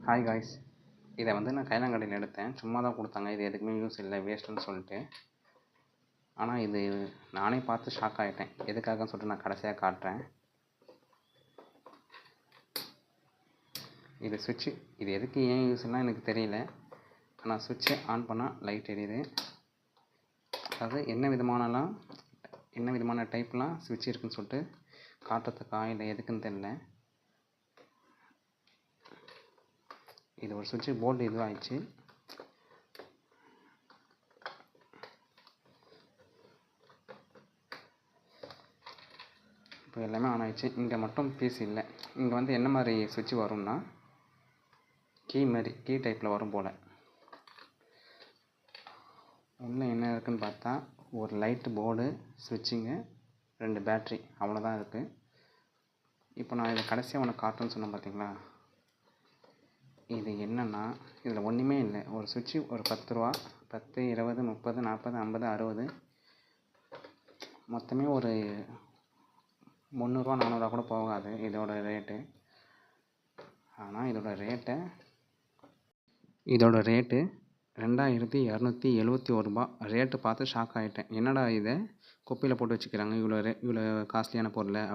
Hi guys, இதை நான் கைலாங்கடையில் எடுத்தேன். சும்மா தான் கொடுத்தாங்க. இது எதுக்குமே யூஸ் இல்லை, வேஸ்ட்டுன்னு சொல்லிட்டு. ஆனால் இது நானே பார்த்து ஷாக் ஆகிட்டேன். எதுக்காகன்னு சொல்லிட்டு நான் கடைசியாக காட்டுறேன். இது சுவிட்சு. இது எதுக்கு ஏன் யூஸ்லாம் எனக்கு தெரியல. ஆனால் சுவிட்சை ஆன் பண்ணால் லைட் எரியுது. அதாவது என்ன விதமான டைப்லாம் சுவிட்ச் இருக்குதுன்னு சொல்லிட்டு காட்டுறதுக்கா இல்லை எதுக்குன்னு தெரியல. இது ஒரு சுவிட்சு போர்டு இதுவாகிடுச்சு. இப்போ எல்லாமே ஆன் ஆகிடுச்சு. இங்கே மட்டும் பீஸ் இல்லை. இங்கே என்ன மாதிரி சுவிட்சு வரும்னா கீ டைப்பில் வரும் போல். உள்ளே என்ன இருக்குதுன்னு பார்த்தா ஒரு லைட்டு, போர்டு, சுவிட்சிங்கு, 2 பேட்ரி, அவ்வளோதான் இருக்குது. இப்போ நான் இதை கடைசியாக உனக்கு காட்டுன்னு சொன்னேன் பார்த்தீங்களா. இது என்னென்னா இதில் ஒன்றுமே இல்லை. ஒரு சுவிட்சு ஒரு 10 ரூபா, 10, 20, 30, 40, 50, 60, மொத்தமே ஒரு 300, 400 கூட போகாது இதோட ரேட்டு. ஆனால் இதோட ரேட்டு 2271 ரூபா. ரேட்டு பார்த்து ஷாக் ஆகிட்டேன். என்னடா இதை குப்பையில் போட்டு வச்சுக்கிறாங்க, இவ்வளோ காஸ்ட்லியான பொருளை அப்படி